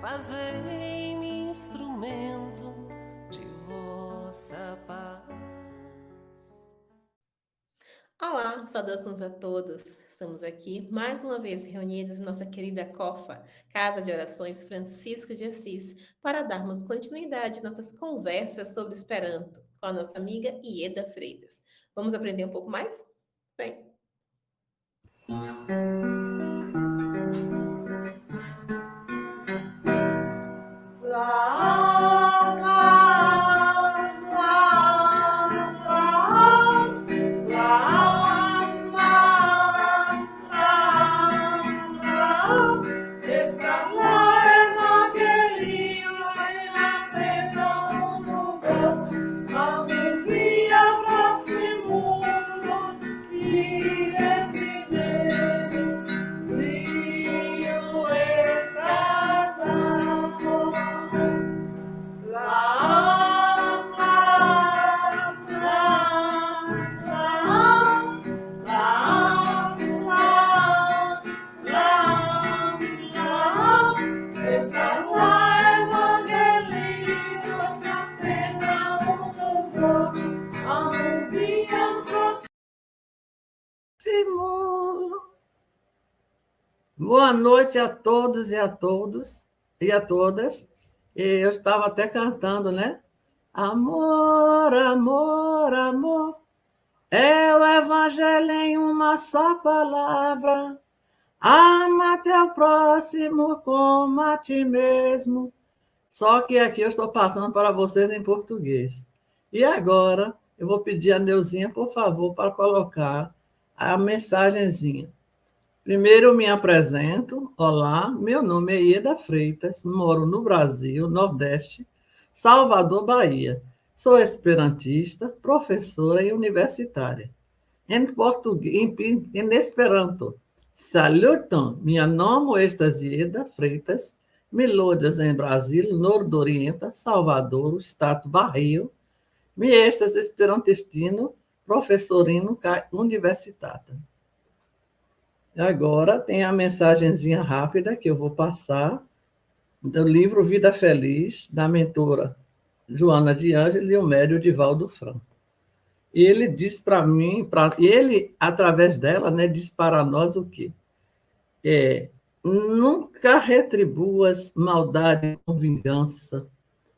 Fazei-me instrumento de vossa paz. Olá, saudações a todos. Estamos aqui mais uma vez reunidos em nossa querida COFA, Casa de Orações Francisco de Assis, para darmos continuidade às nossas conversas sobre Esperanto com a nossa amiga Ieda Freitas. Vamos aprender um pouco mais? Bem. Boa noite a todos e a todos e a todas. Eu estava até cantando, né? Amor, amor, amor, é o evangelho em uma só palavra. Ama teu próximo como a ti mesmo. Só que aqui eu estou passando para vocês em português. E agora eu vou pedir a Neuzinha, por favor, para colocar a mensagenzinha. Primeiro eu me apresento. Olá, meu nome é Ieda Freitas, moro no Brasil, Nordeste, Salvador, Bahia. Sou esperantista, professora e universitária. Em português, em Esperanto. Salutam, minha nome estas Ieda Freitas, melodias em Brasil, Nordorienta, Salvador, Estado Bahia. Mi estas esperantistino, professorino universitata. Agora tem a mensagenzinha rápida que eu vou passar do livro Vida Feliz, da mentora Joana de Ângeles e o médium Divaldo Franco. E ele diz para mim, ele, através dela, né, diz para nós o quê? Nunca retribuas maldade com vingança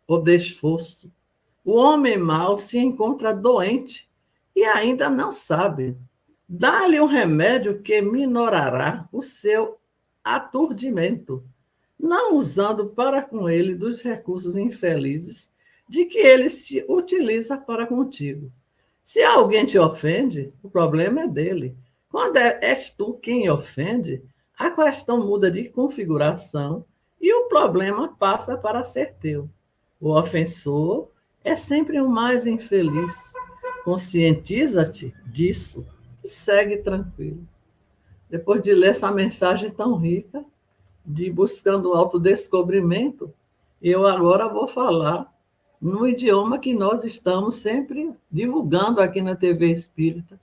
ou desforço. O homem mau se encontra doente e ainda não sabe. Dá-lhe um remédio que minorará o seu aturdimento, não usando para com ele dos recursos infelizes de que ele se utiliza para contigo. Se alguém te ofende, o problema é dele. Quando és tu quem ofende, a questão muda de configuração e o problema passa para ser teu. O ofensor é sempre o mais infeliz. Conscientiza-te disso e segue tranquilo. Depois de ler essa mensagem tão rica, de buscando o autodescobrimento, eu agora vou falar no idioma que nós estamos sempre divulgando aqui na TV Espírita,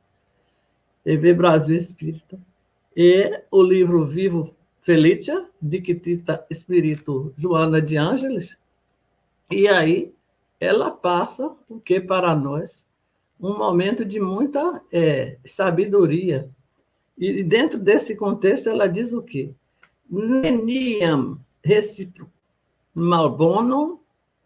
TV Brasil Espírita. E o livro Vivo Felicia, Dictita Espírito Joana de Ângeles, e aí ela passa o que para nós? Um momento de muita sabedoria. E dentro desse contexto ela diz o quê? Neniam recipro malbonum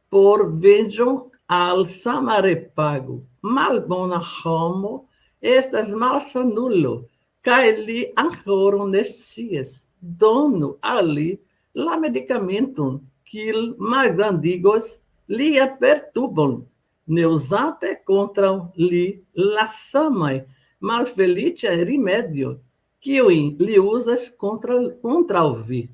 por vejam al samarepago, malbona homo, estas malsanulo, cae li anchorum nescias, dono ali la medicamentum, quil magrandigos lia perturbam, neusante contra li la samai, malfelicia remédio, que li usas contra o vi.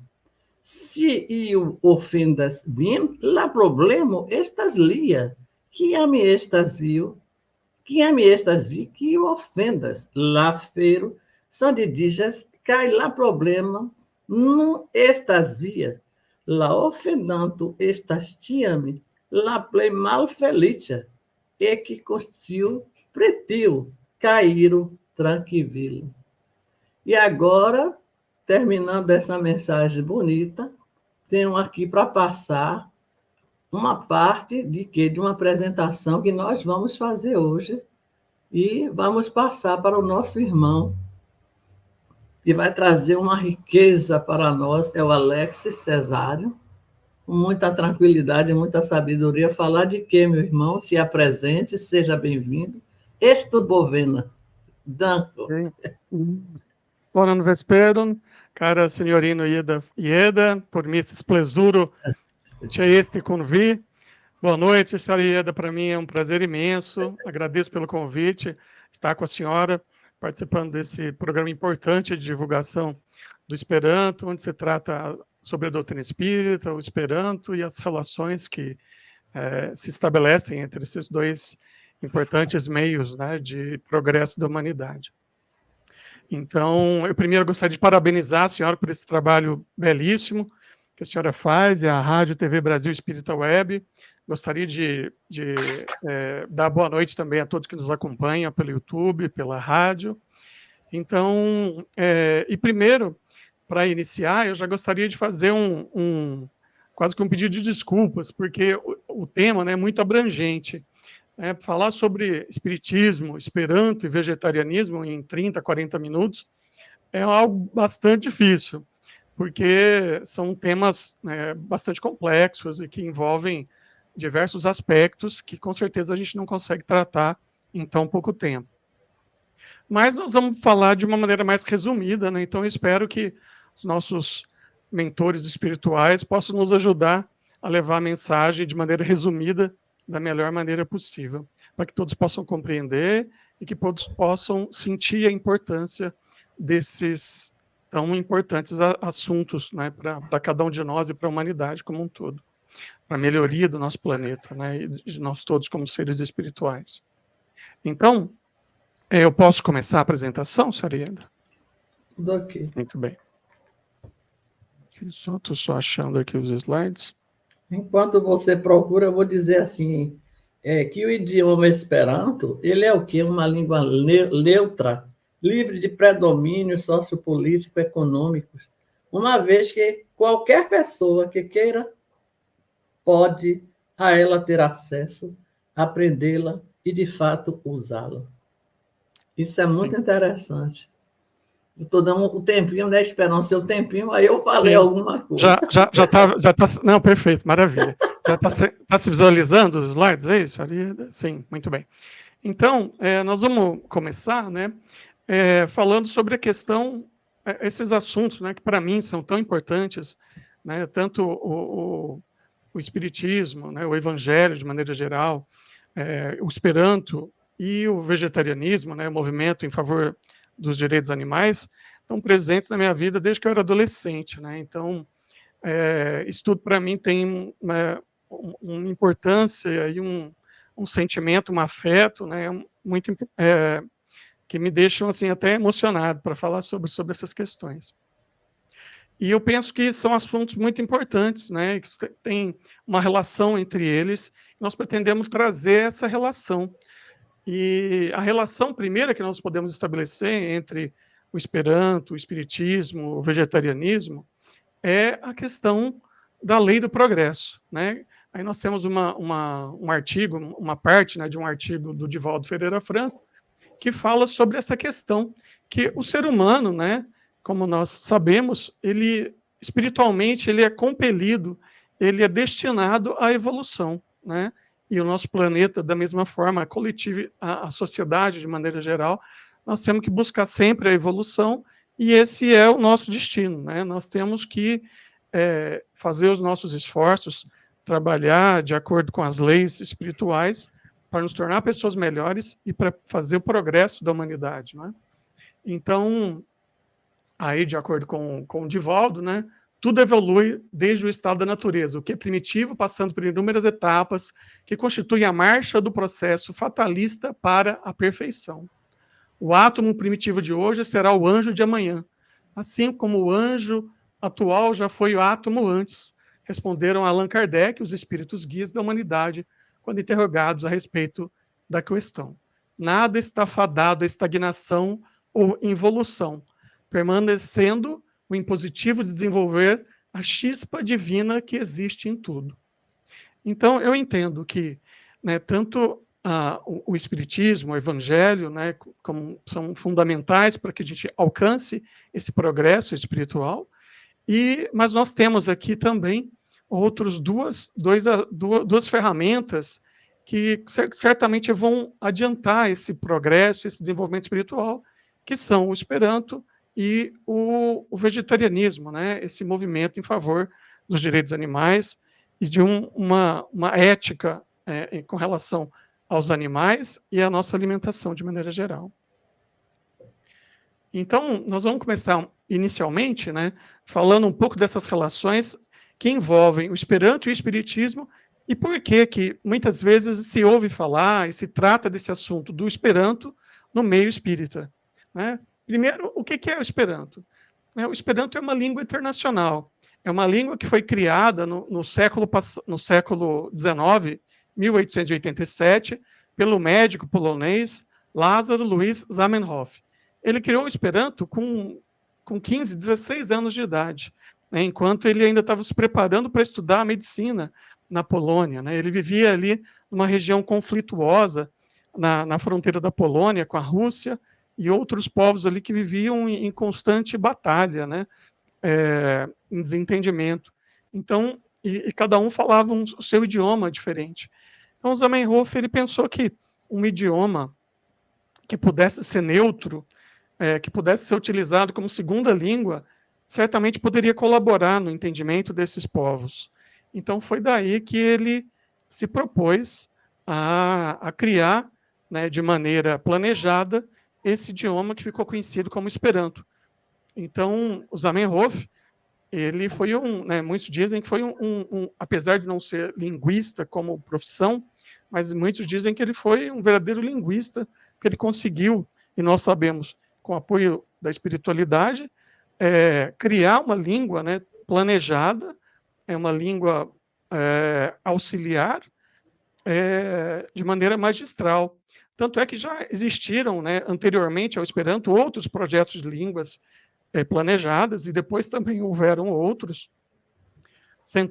Se iu ofendas vim, la problemo estas lia, kiam mi estas vi, kiu ofendas, la fero, sandidijas, kaj la problema nu estas via. La ofendanto estas tiam la plej malfeliĉa, e que constiu pretiu caíro tranquilo. E agora, terminando essa mensagem bonita, tenho aqui para passar uma parte de uma apresentação que nós vamos fazer hoje e vamos passar para o nosso irmão, que vai trazer uma riqueza para nós, é o Alex Cesário, com muita tranquilidade e muita sabedoria. Falar de quê, meu irmão? Se apresente, seja bem-vindo. Estu Bovena. Danko. Buon vesperon, cara signorino Ieda, por mim esse plesuro tinha este convite. Boa noite, senhora Ieda, para mim é um prazer imenso, agradeço pelo convite, estar com a senhora, participando desse programa importante de divulgação do Esperanto, onde se trata sobre a doutrina espírita, o Esperanto e as relações que se estabelecem entre esses dois importantes meios, né, de progresso da humanidade. Então, eu primeiro gostaria de parabenizar a senhora por esse trabalho belíssimo que a senhora faz, e a Rádio TV Brasil Espírita Web. Gostaria de dar boa noite também a todos que nos acompanham pelo YouTube, pela rádio. Então, e primeiro, para iniciar, eu já gostaria de fazer quase que um pedido de desculpas, porque o tema, né, é muito abrangente. Falar sobre espiritismo, esperanto e vegetarianismo em 30, 40 minutos é algo bastante difícil, porque são temas bastante complexos e que envolvem diversos aspectos que com certeza a gente não consegue tratar em tão pouco tempo. Mas nós vamos falar de uma maneira mais resumida, né? Então eu espero que os nossos mentores espirituais possam nos ajudar a levar a mensagem de maneira resumida, da melhor maneira possível, para que todos possam compreender e que todos possam sentir a importância desses tão importantes assuntos, né, para cada um de nós e para a humanidade como um todo, para a melhoria do nosso planeta, né, e de nós todos como seres espirituais. Então, eu posso começar a apresentação, senhora Ieda? Tudo ok. Muito bem. Estou só achando aqui os slides. Enquanto você procura, eu vou dizer assim, que o idioma Esperanto, ele é o quê? Uma língua neutra, livre de predomínios sociopolítico econômicos, uma vez que qualquer pessoa que queira pode a ela ter acesso, aprendê-la e, de fato, usá-la. Isso é muito interessante. Estou dando um tempinho, né? Esperando o seu tempinho, aí eu falei alguma coisa. Já tá. Não, perfeito, maravilha. Já está se visualizando os slides, é isso? Sim, muito bem. Então, nós vamos começar, né, falando sobre a questão, esses assuntos, né, que para mim são tão importantes, né, tanto o Espiritismo, né, o Evangelho de maneira geral, o Esperanto e o vegetarianismo, né, o movimento em favor dos direitos animais, estão presentes na minha vida desde que eu era adolescente, né? Então, isso tudo para mim tem uma importância e um sentimento, um afeto, né? Muito que me deixam assim até emocionado para falar sobre essas questões. E eu penso que são assuntos muito importantes, né? Que tem uma relação entre eles. Nós pretendemos trazer essa relação. E a relação primeira que nós podemos estabelecer entre o Esperanto, o Espiritismo, o vegetarianismo, é a questão da lei do progresso, né? Aí nós temos um artigo, uma parte, né, de um artigo do Divaldo Ferreira Franco, que fala sobre essa questão, que o ser humano, né, como nós sabemos, ele espiritualmente ele é compelido, ele é destinado à evolução, né? E o nosso planeta, da mesma forma, a coletiva, a sociedade, de maneira geral, nós temos que buscar sempre a evolução, e esse é o nosso destino, né? Nós temos que fazer os nossos esforços, trabalhar de acordo com as leis espirituais, para nos tornar pessoas melhores e para fazer o progresso da humanidade, né? Então, aí, de acordo com o Divaldo, né, tudo evolui desde o estado da natureza, o que é primitivo, passando por inúmeras etapas que constituem a marcha do processo fatalista para a perfeição. O átomo primitivo de hoje será o anjo de amanhã, assim como o anjo atual já foi o átomo antes, responderam Allan Kardec, os espíritos guias da humanidade, quando interrogados a respeito da questão. Nada está fadado à estagnação ou involução, permanecendo o impositivo de desenvolver a chispa divina que existe em tudo. Então, eu entendo que, né, tanto o Espiritismo, o Evangelho, né, como são fundamentais para que a gente alcance esse progresso espiritual, mas nós temos aqui também duas ferramentas que certamente vão adiantar esse progresso, esse desenvolvimento espiritual, que são o Esperanto e o vegetarianismo, né, esse movimento em favor dos direitos animais e de uma ética com relação aos animais e à nossa alimentação de maneira geral. Então, nós vamos começar inicialmente, né, falando um pouco dessas relações que envolvem o Esperanto e o Espiritismo e por que muitas vezes se ouve falar e se trata desse assunto do Esperanto no meio espírita, né? Primeiro, o que é o Esperanto? O Esperanto é uma língua internacional, é uma língua que foi criada no século XIX, 1887, pelo médico polonês Lázaro Luiz Zamenhof. Ele criou o Esperanto com 15, 16 anos de idade, né, enquanto ele ainda estava se preparando para estudar a medicina na Polônia, né? Ele vivia ali numa região conflituosa, na fronteira da Polônia com a Rússia, e outros povos ali que viviam em constante batalha, né? Em desentendimento. Então, e cada um falava o seu idioma diferente. Então, Zamenhof ele pensou que um idioma que pudesse ser neutro, que pudesse ser utilizado como segunda língua, certamente poderia colaborar no entendimento desses povos. Então, foi daí que ele se propôs a criar, né, de maneira planejada, esse idioma que ficou conhecido como Esperanto. Então, o Zamenhof, ele foi muitos dizem que foi apesar de não ser linguista como profissão, mas muitos dizem que ele foi um verdadeiro linguista, que ele conseguiu, e nós sabemos, com o apoio da espiritualidade, criar uma língua, né, planejada, uma língua auxiliar, de maneira magistral. Tanto é que já existiram, né, anteriormente ao Esperanto, outros projetos de línguas planejadas, e depois também houveram outros,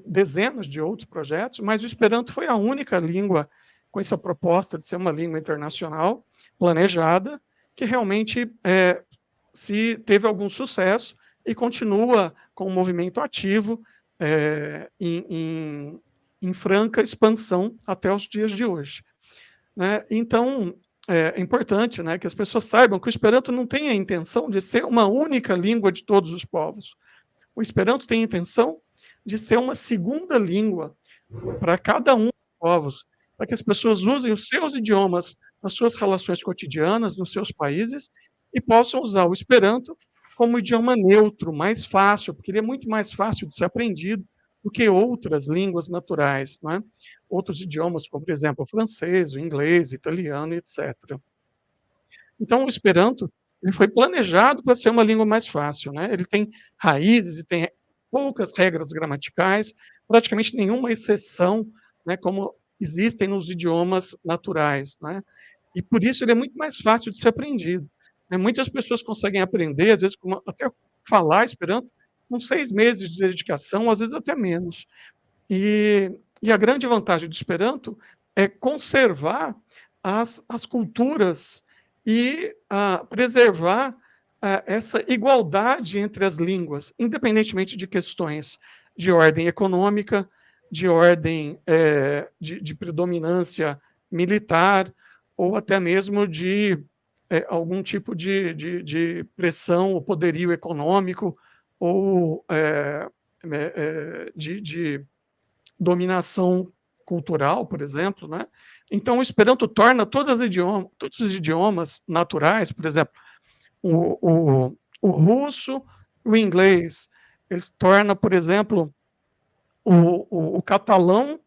dezenas de outros projetos, mas o Esperanto foi a única língua com essa proposta de ser uma língua internacional planejada, que realmente se teve algum sucesso e continua com um movimento ativo em franca expansão até os dias de hoje, né? Então, é importante, né, que as pessoas saibam que o Esperanto não tem a intenção de ser uma única língua de todos os povos. O Esperanto tem a intenção de ser uma segunda língua para cada um dos povos, para que as pessoas usem os seus idiomas nas suas relações cotidianas, nos seus países, e possam usar o Esperanto como idioma neutro, mais fácil, porque ele é muito mais fácil de ser aprendido do que outras línguas naturais, né? Outros idiomas, como, por exemplo, o francês, o inglês, o italiano, etc. Então, o Esperanto ele foi planejado para ser uma língua mais fácil, né? Ele tem raízes e tem poucas regras gramaticais, praticamente nenhuma exceção, né, como existem nos idiomas naturais, né? E por isso ele é muito mais fácil de ser aprendido, né? Muitas pessoas conseguem aprender, às vezes, até falar Esperanto, com 6 meses de dedicação, às vezes até menos. E a grande vantagem do Esperanto é conservar as culturas e preservar essa igualdade entre as línguas, independentemente de questões de ordem econômica, de ordem de predominância militar, ou até mesmo de algum tipo de pressão ou poderio econômico, ou de dominação cultural, por exemplo, né? Então, o Esperanto torna todos os idiomas naturais, por exemplo, o russo, o inglês, eles tornam, por exemplo, o catalão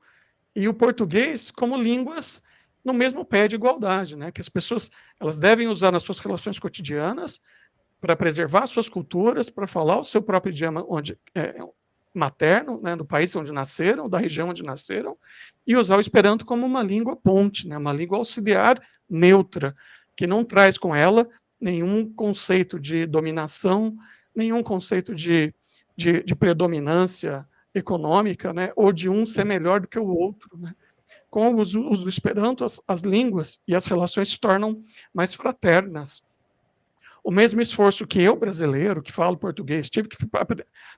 e o português como línguas no mesmo pé de igualdade, né? Que as pessoas elas devem usar nas suas relações cotidianas para preservar suas culturas, para falar o seu próprio idioma materno, né, do país onde nasceram, da região onde nasceram, e usar o Esperanto como uma língua ponte, né, uma língua auxiliar neutra, que não traz com ela nenhum conceito de dominação, nenhum conceito de de predominância econômica, né, ou de um ser melhor do que o outro, né. Com o uso do Esperanto, as línguas e as relações se tornam mais fraternas. O mesmo esforço que eu, brasileiro, que falo português, tive que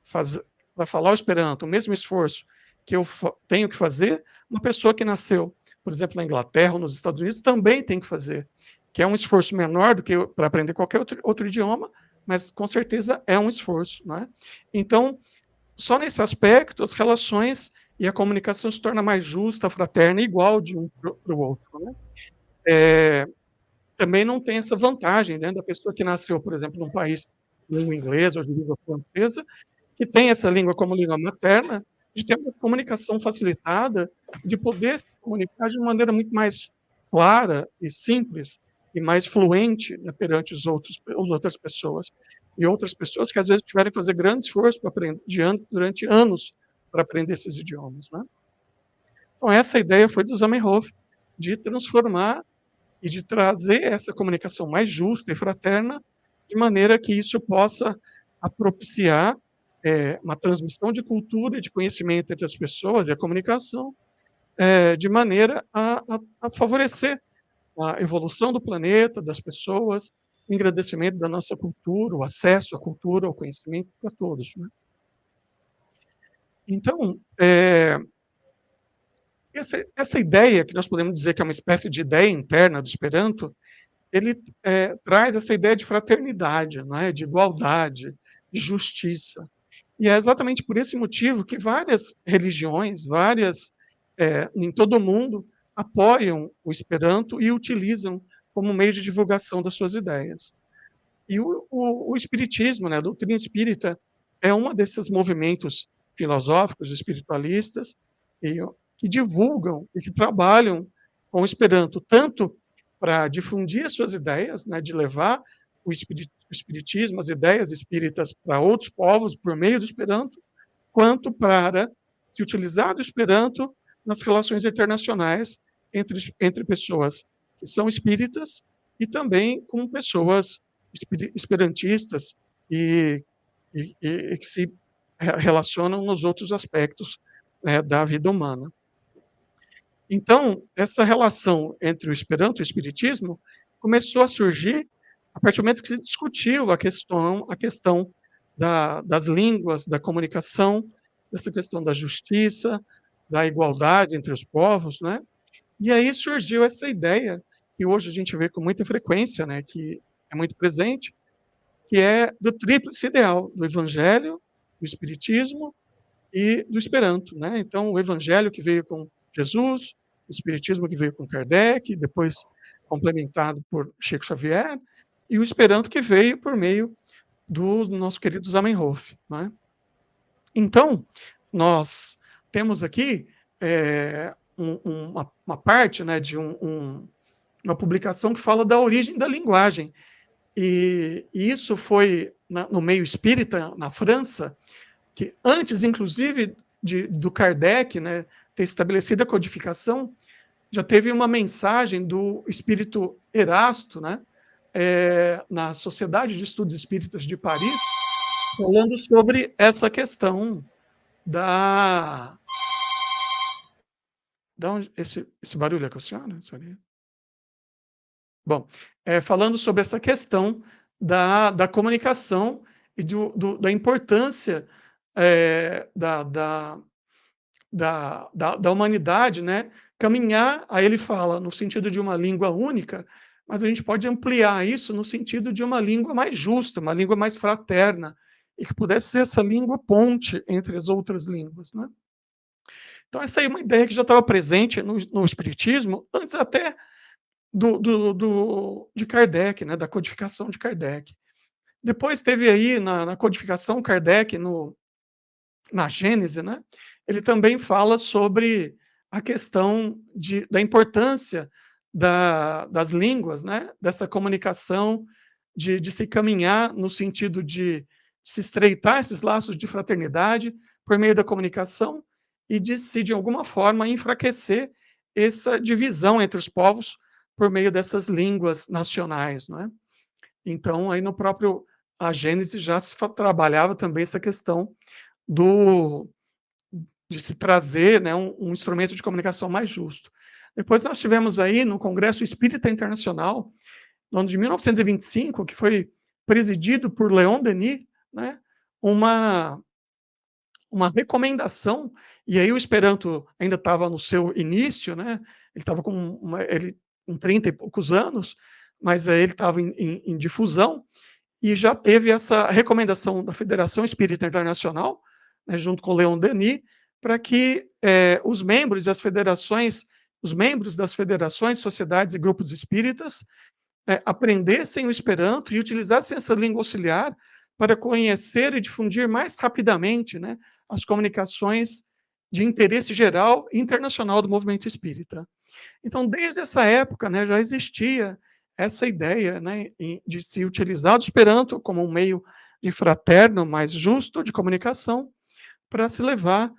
fazer para falar o Esperanto, o mesmo esforço que eu tenho que fazer, uma pessoa que nasceu, por exemplo, na Inglaterra ou nos Estados Unidos, também tem que fazer, que é um esforço menor do que para aprender qualquer outro idioma, mas com certeza é um esforço, né? Então, só nesse aspecto, as relações e a comunicação se torna mais justa, fraterna, igual de um para o outro, né? Também não tem essa vantagem, né, da pessoa que nasceu, por exemplo, num país de língua inglesa ou de língua francesa, que tem essa língua como língua materna, de ter uma comunicação facilitada, de poder se comunicar de uma maneira muito mais clara e simples e mais fluente, né, perante as outras pessoas. E outras pessoas que às vezes tiveram que fazer grande esforço para aprender durante anos para aprender esses idiomas, né? Então essa ideia foi do Zamenhof, de transformar e de trazer essa comunicação mais justa e fraterna, de maneira que isso possa propiciar uma transmissão de cultura e de conhecimento entre as pessoas e a comunicação, de maneira a favorecer a evolução do planeta, das pessoas, o engrandecimento da nossa cultura, o acesso à cultura, ao conhecimento para todos, né? Então, essa ideia, que nós podemos dizer que é uma espécie de ideia interna do Esperanto, ele traz essa ideia de fraternidade, né, de igualdade, de justiça. E é exatamente por esse motivo que várias religiões, em todo o mundo, apoiam o Esperanto e utilizam como meio de divulgação das suas ideias. E o Espiritismo, né, a doutrina espírita, é um desses movimentos filosóficos, espiritualistas, que divulgam e que trabalham com o Esperanto, tanto para difundir as suas ideias, né, de levar o espiritismo, as ideias espíritas para outros povos por meio do Esperanto, quanto para se utilizar do Esperanto nas relações internacionais entre pessoas que são espíritas e também com pessoas esperantistas e que se relacionam nos outros aspectos, né, da vida humana. Então, essa relação entre o Esperanto e o Espiritismo começou a surgir a partir do momento que se discutiu a questão das línguas, da comunicação, dessa questão da justiça, da igualdade entre os povos, né? E aí surgiu essa ideia, que hoje a gente vê com muita frequência, né, que é muito presente, que é do tríplice ideal, do Evangelho, do Espiritismo e do Esperanto, né? Então, o Evangelho que veio com Jesus, o Espiritismo que veio com Kardec, depois complementado por Chico Xavier, e o Esperanto que veio por meio do nosso querido Zamenhof, né? Então, nós temos aqui uma parte, né, de uma publicação que fala da origem da linguagem. E isso foi no meio espírita, na França, que antes, inclusive, do Kardec, né, ter estabelecido a codificação, já teve uma mensagem do espírito Erasto, né, na Sociedade de Estudos Espíritas de Paris, falando sobre essa questão da onde esse barulho é com a senhora? Bom, falando sobre essa questão da comunicação e da importância da humanidade, né, caminhar, aí ele fala no sentido de uma língua única, mas a gente pode ampliar isso no sentido de uma língua mais justa, uma língua mais fraterna, e que pudesse ser essa língua ponte entre as outras línguas, né? Então essa aí é uma ideia que já estava presente no Espiritismo, antes até de Kardec, né, da codificação de Kardec. Depois teve aí na codificação Kardec, na Gênese, né, ele também fala sobre a questão da importância das línguas, né, dessa comunicação, de se caminhar no sentido de se estreitar esses laços de fraternidade por meio da comunicação e de alguma forma, enfraquecer essa divisão entre os povos por meio dessas línguas nacionais, não é? Então, aí no próprio a Gênesis já se trabalhava também essa questão de se trazer, né, um instrumento de comunicação mais justo. Depois nós tivemos aí no Congresso Espírita Internacional, no ano de 1925, que foi presidido por Leon Denis, né, uma recomendação, e aí o Esperanto ainda estava no seu início, né, ele estava com 30 e poucos anos, mas ele estava em difusão, e já teve essa recomendação da Federação Espírita Internacional, né, junto com Leon Denis, para que os membros das federações, sociedades e grupos espíritas aprendessem o Esperanto e utilizassem essa língua auxiliar para conhecer e difundir mais rapidamente, né, as comunicações de interesse geral e internacional do movimento espírita. Então, desde essa época, né, já existia essa ideia, né, de se utilizar o Esperanto como um meio de fraterno, mais justo de comunicação, para se levar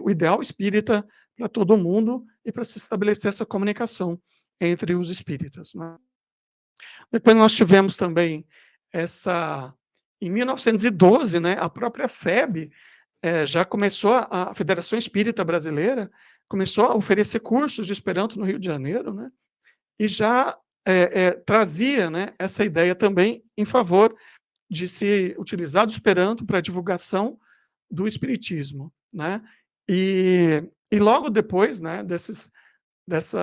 o ideal espírita para todo mundo e para se estabelecer essa comunicação entre os espíritas, né? Depois nós tivemos também em 1912, né, a própria FEB já começou, a Federação Espírita Brasileira começou a oferecer cursos de Esperanto no Rio de Janeiro, né, e já trazia, né, essa ideia também em favor de se utilizar do Esperanto para a divulgação do Espiritismo, né? E logo depois, né,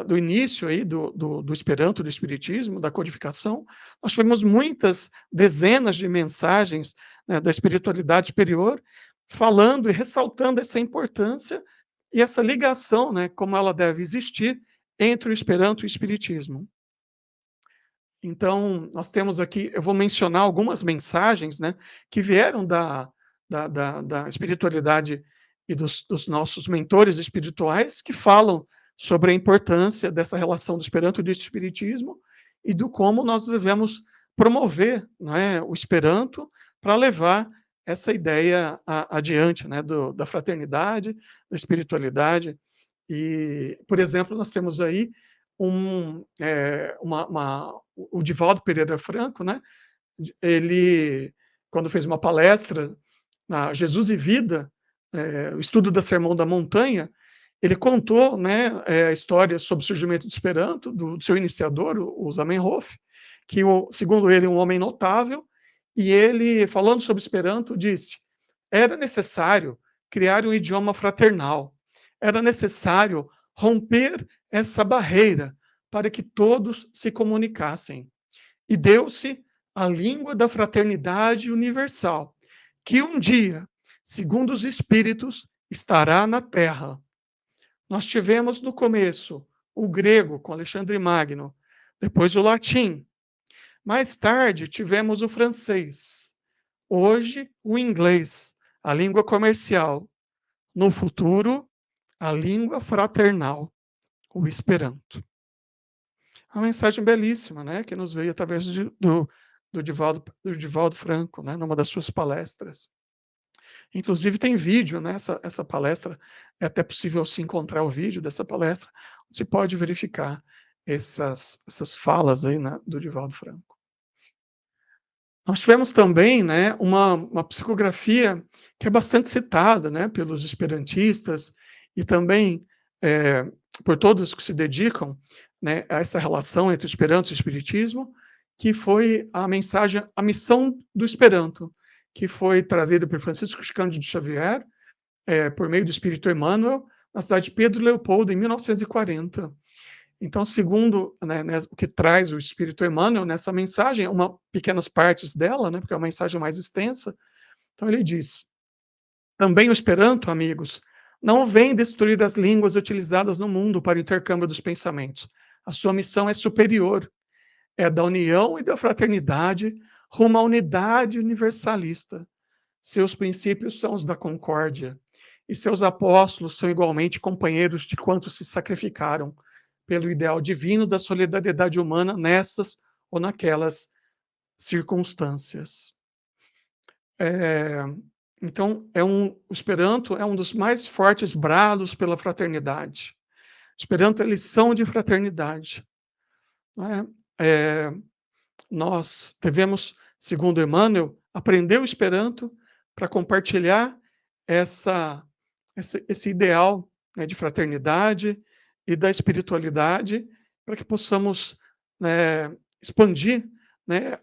do início aí do Esperanto, do Espiritismo, da codificação, nós tivemos muitas dezenas de mensagens, né, da espiritualidade superior, falando e ressaltando essa importância e essa ligação, né, como ela deve existir entre o Esperanto e o Espiritismo. Então, nós temos aqui, eu vou mencionar algumas mensagens, né, que vieram da espiritualidade e dos nossos mentores espirituais, que falam sobre a importância dessa relação do Esperanto e do Espiritismo e do como nós devemos promover, né, o Esperanto para levar essa ideia adiante, né, da fraternidade, da espiritualidade. E, por exemplo, nós temos aí o Divaldo Pereira Franco, né, ele, quando fez uma palestra na Jesus e Vida, o estudo da Sermão da Montanha, ele contou, né, a história sobre o surgimento do Esperanto, do seu iniciador, o Zamenhof, que, segundo ele, um homem notável, e ele, falando sobre Esperanto, disse: era necessário criar um idioma fraternal, era necessário romper essa barreira para que todos se comunicassem. E deu-se a língua da fraternidade universal, que um dia, segundo os Espíritos, estará na Terra. Nós tivemos no começo o grego com Alexandre Magno, depois o latim. Mais tarde tivemos o francês. Hoje, o inglês, a língua comercial. No futuro, a língua fraternal, o Esperanto. Uma mensagem belíssima, né, que nos veio através do Divaldo Franco, né, numa das suas palestras. Inclusive tem vídeo, né, essa palestra, é até possível se encontrar o vídeo dessa palestra, você pode verificar essas falas aí, né, do Divaldo Franco. Nós tivemos também, né, uma psicografia que é bastante citada, né, pelos esperantistas e também por todos que se dedicam, né, a essa relação entre o Esperanto e o Espiritismo, que foi a mensagem, a missão do Esperanto, que foi trazida por Francisco Cândido Xavier, por meio do Espírito Emmanuel, na cidade de Pedro Leopoldo, em 1940. Então, segundo, né, o que traz o Espírito Emmanuel nessa mensagem, pequenas partes dela, né, porque é uma mensagem mais extensa, então ele diz: também o Esperanto, amigos, não vem destruir as línguas utilizadas no mundo para o intercâmbio dos pensamentos. A sua missão é superior, é da união e da fraternidade rumo à unidade universalista. Seus princípios são os da concórdia, e seus apóstolos são igualmente companheiros de quantos se sacrificaram pelo ideal divino da solidariedade humana nessas ou naquelas circunstâncias. Então, o Esperanto é um dos mais fortes brados pela fraternidade. O Esperanto é lição de fraternidade. Nós devemos segundo Emmanuel, aprendeu Esperanto para compartilhar esse ideal, né, de fraternidade e da espiritualidade, para que possamos, né, expandir, né,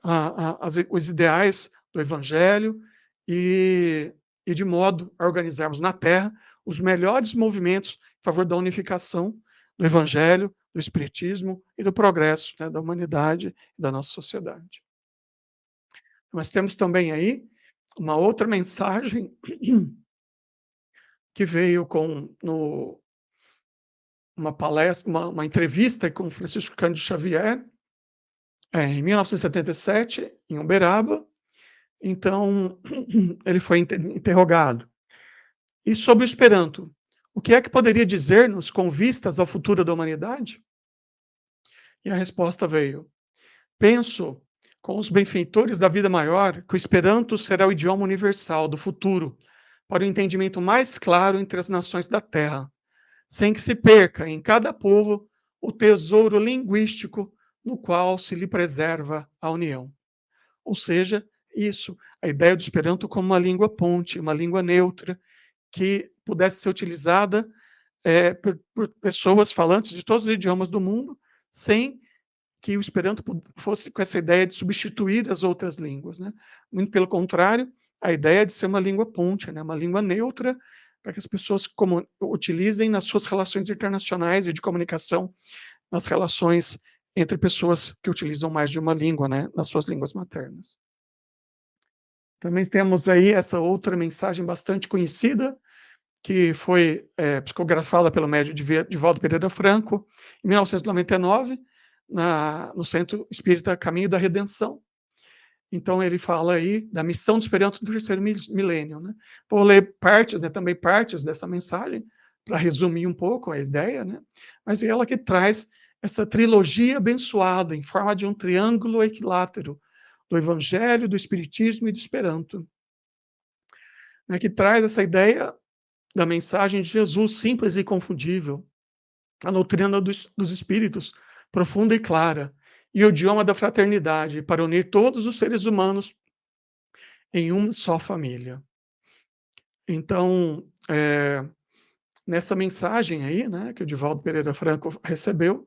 os ideais do Evangelho e de modo a organizarmos na Terra os melhores movimentos em favor da unificação do Evangelho, do Espiritismo e do progresso, né, da humanidade e da nossa sociedade. Nós temos também aí uma outra mensagem que veio uma palestra, uma entrevista com Francisco Cândido Xavier, em 1977, em Uberaba. Então, ele foi interrogado. E sobre o Esperanto, o que é que poderia dizer-nos com vistas ao futuro da humanidade? E a resposta veio: penso, com os benfeitores da vida maior, que o Esperanto será o idioma universal do futuro, para o entendimento mais claro entre as nações da Terra, sem que se perca em cada povo o tesouro linguístico no qual se lhe preserva a união. Ou seja, isso, a ideia do Esperanto como uma língua ponte, uma língua neutra, que pudesse ser utilizada por pessoas falantes de todos os idiomas do mundo, sem que o Esperanto fosse com essa ideia de substituir as outras línguas, né? Muito pelo contrário, a ideia é de ser uma língua ponte, né? Uma língua neutra, para que as pessoas utilizem nas suas relações internacionais e de comunicação, nas relações entre pessoas que utilizam mais de uma língua, né? Nas suas línguas maternas. Também temos aí essa outra mensagem bastante conhecida, que foi psicografada pelo médium Divaldo Pereira Franco, em 1999, no Centro Espírita Caminho da Redenção. Então, ele fala aí da missão do Esperanto do terceiro milênio, né? Vou ler partes, né, também partes dessa mensagem, para resumir um pouco a ideia, né? Mas é ela que traz essa trilogia abençoada, em forma de um triângulo equilátero, do Evangelho, do Espiritismo e do Esperanto, né, que traz essa ideia da mensagem de Jesus, simples e inconfundível, a doutrina dos Espíritos, profunda e clara, e o idioma da fraternidade, para unir todos os seres humanos em uma só família. Então, nessa mensagem aí, né, que o Divaldo Pereira Franco recebeu,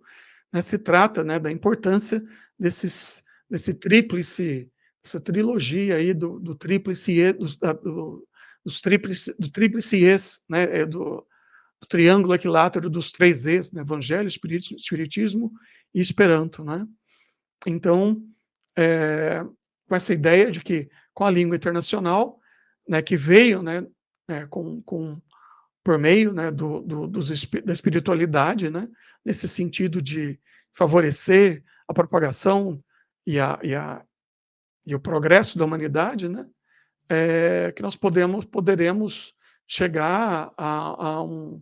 né, se trata, né, da importância desse tríplice, essa trilogia aí do tríplice, do tríplice ex, né, do triângulo equilátero dos três e's, né, Evangelho, Espiritismo e Esperanto, né? Então, com essa ideia de que, com a língua internacional, né, que veio, né, por meio, né, da espiritualidade, né, nesse sentido de favorecer a propagação e o progresso da humanidade, né, que nós poderemos chegar ao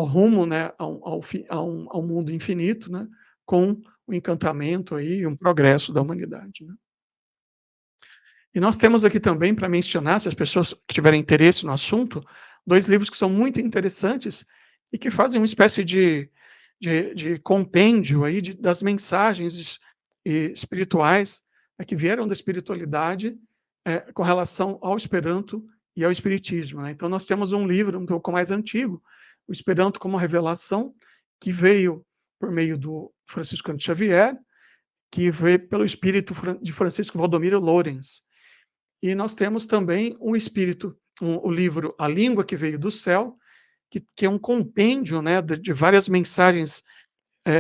rumo, né, ao mundo infinito, né, com o encantamento aí, um progresso da humanidade, né? E nós temos aqui também, para mencionar, se as pessoas que tiverem interesse no assunto, 2 livros que são muito interessantes e que fazem uma espécie de compêndio aí das mensagens espirituais, né, que vieram da espiritualidade, com relação ao Esperanto e ao Espiritismo, né? Então, nós temos um livro um pouco mais antigo, o Esperanto como Revelação, que veio por meio do Francisco Cândido Xavier, que veio pelo espírito de Francisco Valdomiro Lorenz. E nós temos também o livro A Língua que Veio do Céu, que é um compêndio, né, de várias mensagens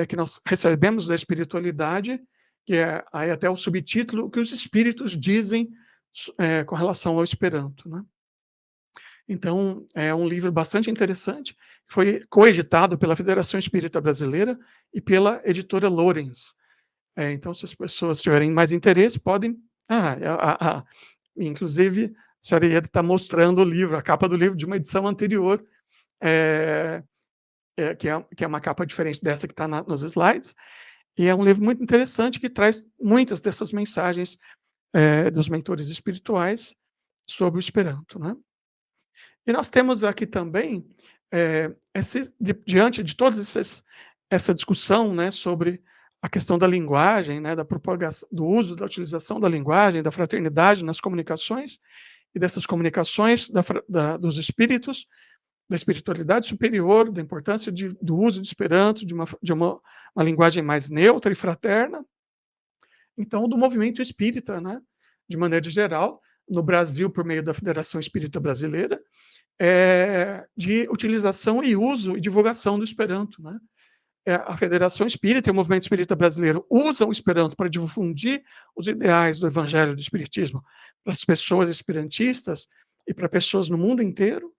que nós recebemos da espiritualidade, que é aí até o subtítulo, o que os espíritos dizem com relação ao Esperanto, né? Então, é um livro bastante interessante, foi coeditado pela Federação Espírita Brasileira e pela editora Lorenz. Então, se as pessoas tiverem mais interesse, podem... inclusive, a senhora Ieda está mostrando o livro, a capa do livro de uma edição anterior, que é uma capa diferente dessa que está nos slides, e é um livro muito interessante que traz muitas dessas mensagens dos mentores espirituais sobre o Esperanto, né? E nós temos aqui também, diante de toda essa discussão, né, sobre a questão da linguagem, né, da propagação, do uso, da utilização da linguagem, da fraternidade nas comunicações, e dessas comunicações dos espíritos, da espiritualidade superior, da importância do uso do Esperanto, de uma linguagem mais neutra e fraterna. Então, do movimento espírita, né, de maneira geral, no Brasil, por meio da Federação Espírita Brasileira, de utilização e uso e divulgação do Esperanto, né? A Federação Espírita e o Movimento Espírita Brasileiro usam o Esperanto para difundir os ideais do Evangelho do Espiritismo para as pessoas esperantistas e para pessoas no mundo inteiro,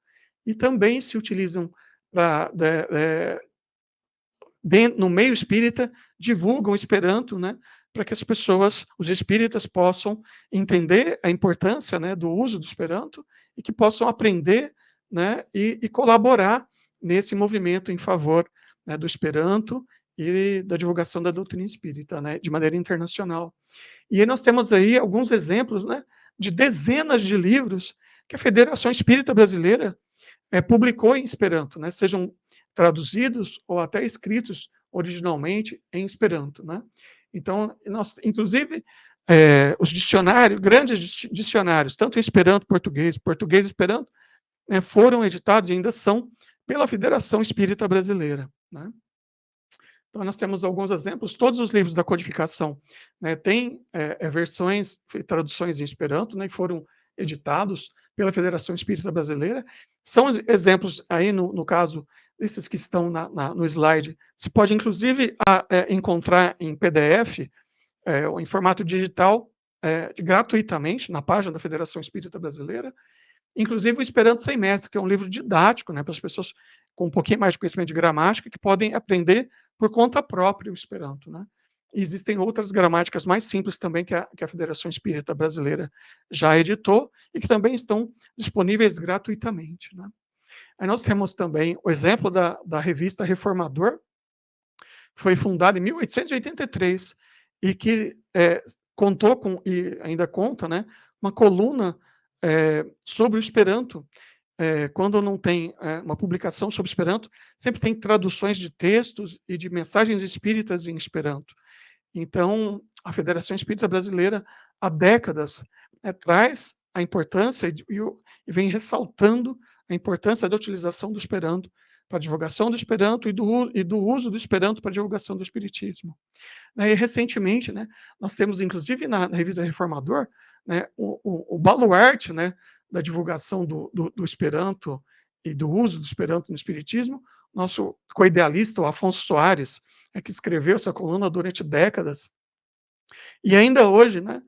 e também se utilizam no meio espírita, divulgam o Esperanto, né, para que as pessoas, os espíritas, possam entender a importância, né, do uso do Esperanto e que possam aprender, né, e colaborar nesse movimento em favor, né, do Esperanto e da divulgação da doutrina espírita, né, de maneira internacional. E aí nós temos aí alguns exemplos, né, de dezenas de livros que a Federação Espírita Brasileira publicou em Esperanto, né, sejam traduzidos ou até escritos originalmente em Esperanto, né? Então, nós, inclusive, os dicionários, grandes dicionários, tanto em Esperanto, português e Esperanto, foram editados e ainda são pela Federação Espírita Brasileira, né? Então, nós temos alguns exemplos. Todos os livros da codificação, né, têm versões, traduções em Esperanto, né, que foram editados pela Federação Espírita Brasileira. São exemplos aí, no caso, esses que estão no slide. Se pode, inclusive, encontrar em PDF, ou em formato digital, gratuitamente, na página da Federação Espírita Brasileira. Inclusive o Esperanto Sem Mestre, que é um livro didático, né, para as pessoas com um pouquinho mais de conhecimento de gramática, que podem aprender por conta própria o Esperanto, né? E existem outras gramáticas mais simples também que a Federação Espírita Brasileira já editou e que também estão disponíveis gratuitamente, né? Aí nós temos também o exemplo da revista Reformador, que foi fundada em 1883 e que contou com, e ainda conta, né, uma coluna sobre o Esperanto. Quando não tem uma publicação sobre Esperanto, sempre tem traduções de textos e de mensagens espíritas em Esperanto. Então, a Federação Espírita Brasileira, há décadas, traz a importância e vem ressaltando a importância da utilização do Esperanto para a divulgação do Esperanto e do uso do Esperanto para a divulgação do Espiritismo. E, recentemente, né, nós temos, inclusive, na revista Reformador, né, o baluarte, né, da divulgação do Esperanto e do uso do Esperanto no Espiritismo, nosso co-idealista, o Afonso Soares, que escreveu essa coluna durante décadas. E ainda hoje, né,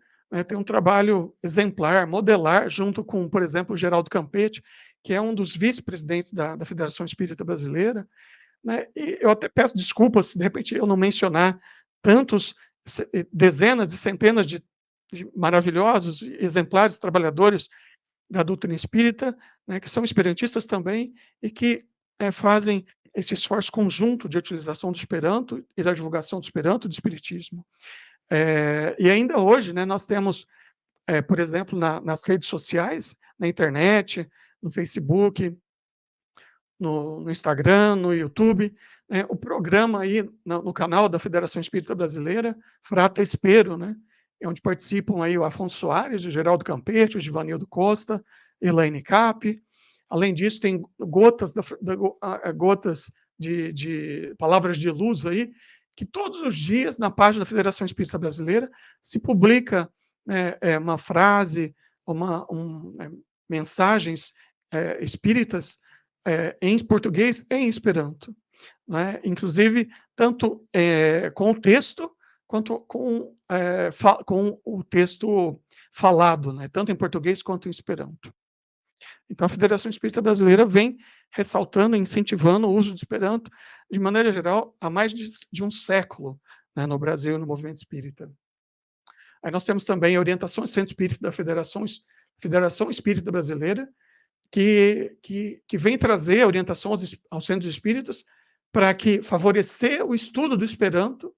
tem um trabalho exemplar, modelar, junto com, por exemplo, o Geraldo Campetti, que é um dos vice-presidentes da Federação Espírita Brasileira, né, e eu até peço desculpas se, de repente, eu não mencionar tantos, dezenas e centenas de maravilhosos, exemplares trabalhadores da doutrina espírita, né, que são esperantistas também, e que fazem esse esforço conjunto de utilização do Esperanto e da divulgação do Esperanto, do Espiritismo. E ainda hoje, né, nós temos, por exemplo, nas redes sociais, na internet, no Facebook, no Instagram, no YouTube, o programa aí no canal da Federação Espírita Brasileira, Frata Espero, né, onde participam aí o Afonso Soares, o Geraldo Campetti, o Givanildo Costa, Elaine Cap. Além disso, tem gotas de palavras de luz aí, que todos os dias, na página da Federação Espírita Brasileira, se publica uma frase, mensagens espíritas em português e em Esperanto, né? Inclusive, tanto com o texto, quanto com o texto falado, né? Tanto em português quanto em Esperanto. Então, a Federação Espírita Brasileira vem ressaltando e incentivando o uso do Esperanto, de maneira geral, há mais de um século, né, no Brasil, no movimento espírita. Aí nós temos também a orientação ao Centro Espírita da Federação Espírita Brasileira, que vem trazer a orientação aos centros espíritas para que favorecer o estudo do Esperanto,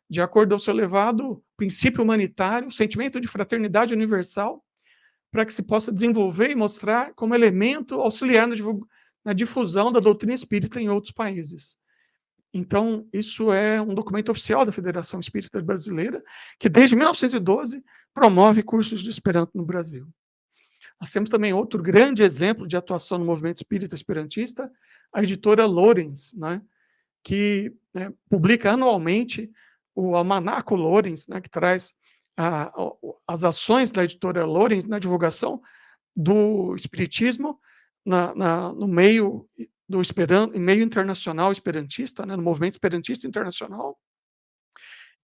de acordo ao seu elevado princípio humanitário, sentimento de fraternidade universal, para que se possa desenvolver e mostrar como elemento auxiliar na difusão da doutrina espírita em outros países. Então, isso é um documento oficial da Federação Espírita Brasileira, que desde 1912 promove cursos de Esperanto no Brasil. Nós temos também outro grande exemplo de atuação no movimento espírita esperantista, a editora Lorenz, né, que publica anualmente o Almanaco Lorenz, né, que traz as ações da editora Lorenz na divulgação do espiritismo no meio do Esperanto, meio internacional esperantista, né, no movimento esperantista internacional,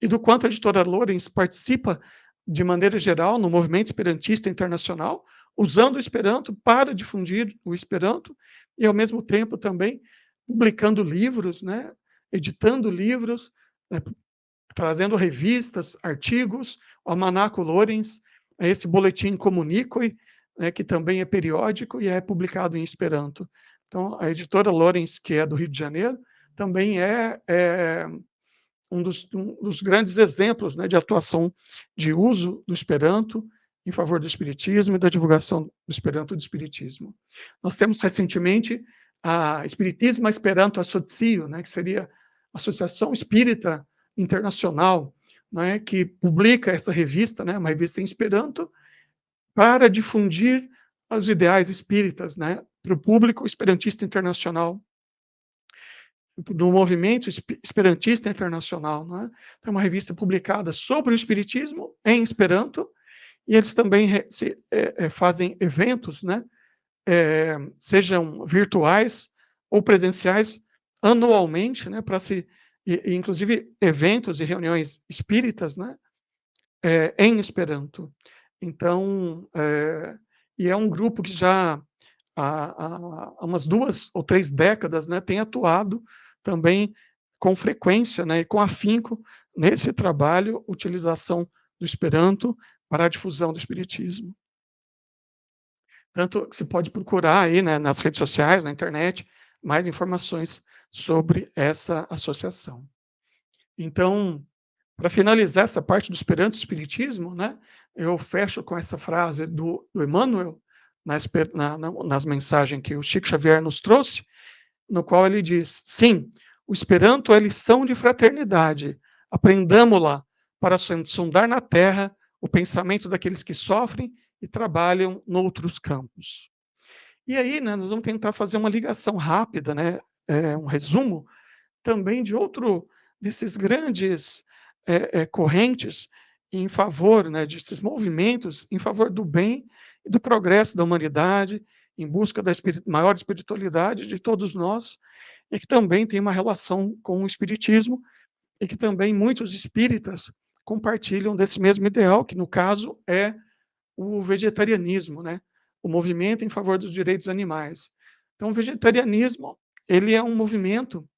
e do quanto a editora Lorenz participa, de maneira geral, no movimento esperantista internacional, usando o Esperanto para difundir o Esperanto, e, ao mesmo tempo, também publicando livros, né, editando livros, né, trazendo revistas, artigos, o Almanaco Lorenz, esse boletim Comunicoi, né, que também é periódico e é publicado em Esperanto. Então, a editora Lorenz, que é do Rio de Janeiro, também é um dos grandes exemplos, né, de atuação de uso do Esperanto em favor do Espiritismo e da divulgação do Esperanto e do Espiritismo. Nós temos recentemente a Espiritismo Esperanto Associo, né, que seria a Associação Espírita Internacional, né, que publica essa revista, né, uma revista em Esperanto, para difundir os ideais espíritas, né, para o público esperantista internacional, do movimento esperantista internacional. Né? É uma revista publicada sobre o espiritismo em Esperanto, e eles também fazem eventos, né, sejam virtuais ou presenciais, anualmente, né, inclusive eventos e reuniões espíritas, né, em Esperanto. Então, e é um grupo que já há umas 2 ou 3 décadas, né, tem atuado também com frequência, né, e com afinco nesse trabalho, utilização do Esperanto para a difusão do espiritismo. Tanto que se pode procurar aí, né, nas redes sociais, na internet, mais informações sobre essa associação. Então, para finalizar essa parte do Esperanto e Espiritismo, né, eu fecho com essa frase do Emmanuel, nas mensagens que o Chico Xavier nos trouxe, no qual ele diz: sim, o Esperanto é lição de fraternidade, aprendamo-la para sondar na terra o pensamento daqueles que sofrem e trabalham noutros campos. E aí, né, nós vamos tentar fazer uma ligação rápida, né, um resumo, também de outro desses grandes correntes em favor, né, desses movimentos em favor do bem e do progresso da humanidade, em busca da maior espiritualidade de todos nós, e que também tem uma relação com o espiritismo, e que também muitos espíritas compartilham desse mesmo ideal, que no caso é o vegetarianismo, né, o movimento em favor dos direitos animais. Então, o vegetarianismo, ele é um movimento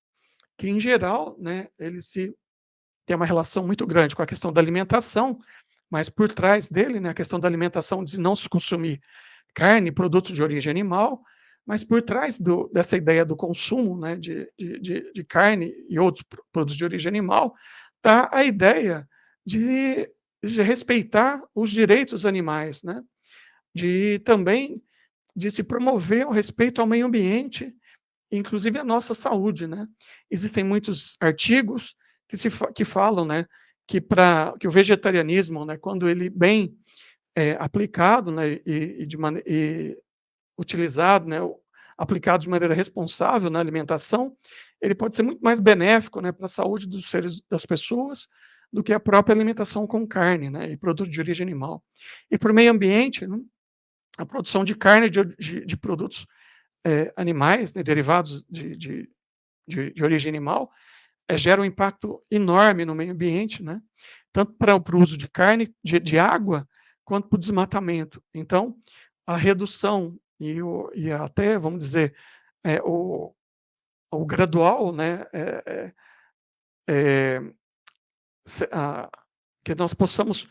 que, em geral, né, ele tem uma relação muito grande com a questão da alimentação, mas por trás dele, né, a questão da alimentação, de não se consumir carne, produtos de origem animal, mas por trás dessa ideia do consumo, né, de carne e outros produtos de origem animal, está a ideia de respeitar os direitos animais, né, também de se promover o respeito ao meio ambiente, inclusive a nossa saúde, né? Existem muitos artigos que falam, né, que o vegetarianismo, né, quando ele bem aplicado, né, e utilizado, né, aplicado de maneira responsável na alimentação, ele pode ser muito mais benéfico, né, para a saúde das pessoas do que a própria alimentação com carne, né, e produtos de origem animal. E para o meio ambiente, né, a produção de carne de produtos animais, né, derivados de origem animal, gera um impacto enorme no meio ambiente, né? Tanto para o uso de carne, de água, quanto para o desmatamento. Então, a redução e até, vamos dizer, o gradual, né, que nós possamos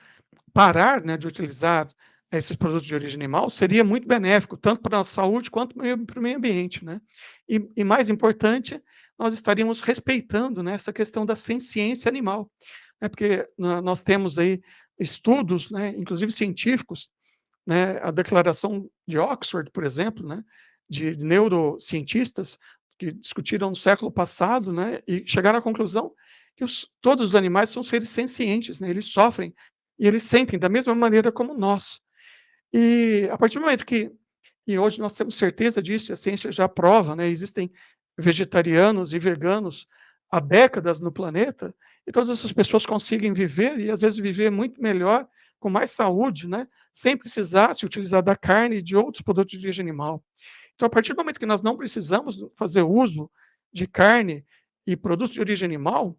parar, né, de utilizar esses produtos de origem animal, seria muito benéfico, tanto para a nossa saúde quanto para o meio ambiente. Né? E mais importante, nós estaríamos respeitando, né, essa questão da senciência animal, né, porque nós temos aí estudos, né, inclusive científicos, né, a declaração de Oxford, por exemplo, né, de neurocientistas, que discutiram no século passado, né, e chegaram à conclusão que todos os animais são seres sencientes, né, eles sofrem e eles sentem da mesma maneira como nós. E a partir do momento que, e hoje nós temos certeza disso, a ciência já prova, né, existem vegetarianos e veganos há décadas no planeta, e todas essas pessoas conseguem viver, e às vezes viver muito melhor, com mais saúde, né, sem precisar se utilizar da carne e de outros produtos de origem animal. Então, a partir do momento que nós não precisamos fazer uso de carne e produtos de origem animal,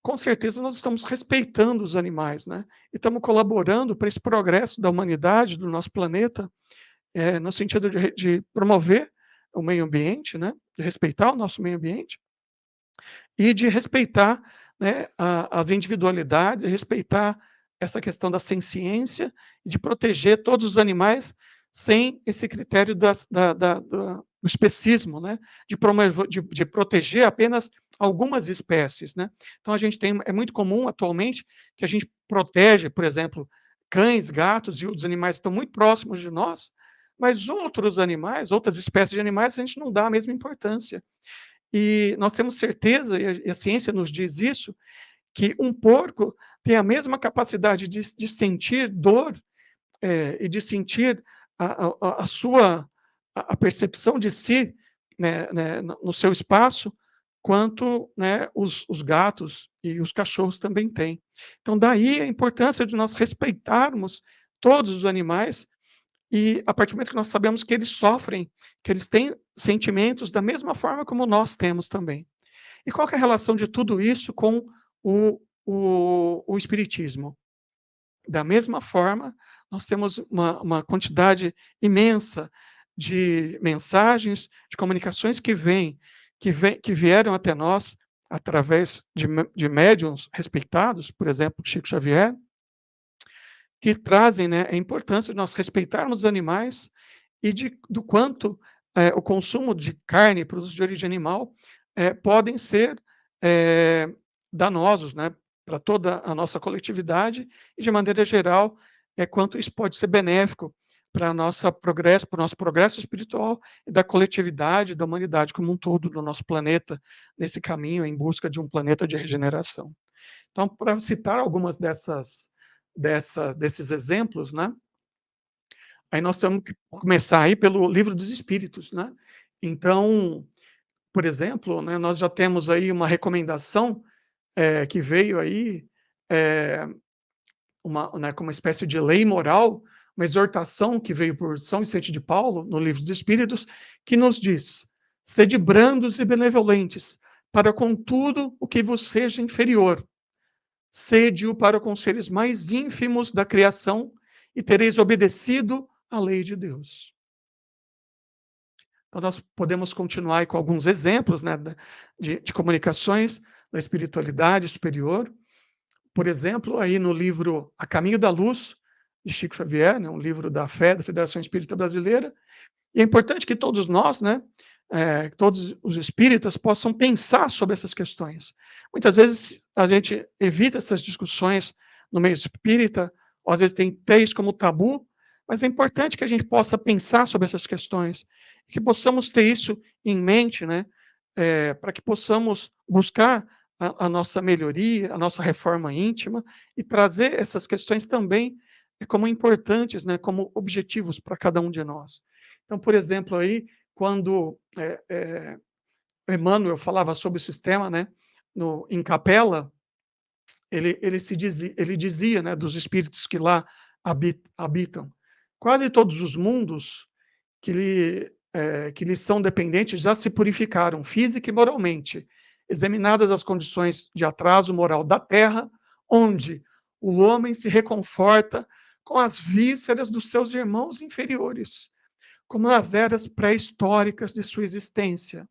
com certeza nós estamos respeitando os animais, né? E estamos colaborando para esse progresso da humanidade, do nosso planeta, no sentido de promover o meio ambiente, né? De respeitar o nosso meio ambiente e de respeitar, né, as individualidades, respeitar essa questão da senciência e de proteger todos os animais sem esse critério do especismo, né? De proteger apenas algumas espécies, né? Então, é muito comum atualmente que a gente protege, por exemplo, cães, gatos e outros animais que estão muito próximos de nós, mas outros animais, outras espécies de animais, a gente não dá a mesma importância. E nós temos certeza, e a ciência nos diz isso, que um porco tem a mesma capacidade de sentir dor e de sentir a sua percepção de si, né, no seu espaço, quanto, né, os gatos e os cachorros também têm. Então, daí a importância de nós respeitarmos todos os animais, e a partir do momento que nós sabemos que eles sofrem, que eles têm sentimentos da mesma forma como nós temos também. E qual que é a relação de tudo isso com o Espiritismo? Da mesma forma, nós temos uma quantidade imensa de mensagens, de comunicações que vieram até nós através de médiuns respeitados, por exemplo, Chico Xavier, que trazem, né, a importância de nós respeitarmos os animais e do quanto o consumo de carne e produtos de origem animal podem ser danosos, né, para toda a nossa coletividade e, de maneira geral, quanto isso pode ser benéfico para o nosso progresso espiritual e da coletividade, da humanidade como um todo, do nosso planeta, nesse caminho em busca de um planeta de regeneração. Então, para citar algumas desses exemplos, né, aí nós temos que começar aí pelo Livro dos Espíritos, né? Então, por exemplo, né, nós já temos aí uma recomendação que veio aí como uma espécie de lei moral, uma exortação que veio por São Vicente de Paulo, no Livro dos Espíritos, que nos diz: sede brandos e benevolentes, para com tudo o que vos seja inferior. Sede-o para com os seres mais ínfimos da criação, e tereis obedecido à lei de Deus. Então, nós podemos continuar com alguns exemplos, né, de comunicações da espiritualidade superior. Por exemplo, aí no livro A Caminho da Luz, de Chico Xavier, né, um livro da fé, da Federação Espírita Brasileira, e é importante que todos nós, né, todos os espíritas, possam pensar sobre essas questões. Muitas vezes a gente evita essas discussões no meio espírita, ou às vezes tem isso como tabu, mas é importante que a gente possa pensar sobre essas questões, que possamos ter isso em mente, né, para que possamos buscar a nossa melhoria, a nossa reforma íntima, e trazer essas questões também como importantes, né, como objetivos para cada um de nós. Então, por exemplo, aí, quando Emmanuel falava sobre o sistema, né, em Capela, ele dizia, né, dos espíritos que lá habitam, quase todos os mundos que lhes são dependentes já se purificaram física e moralmente, examinadas as condições de atraso moral da Terra, onde o homem se reconforta com as vísceras dos seus irmãos inferiores, como nas eras pré-históricas de sua existência,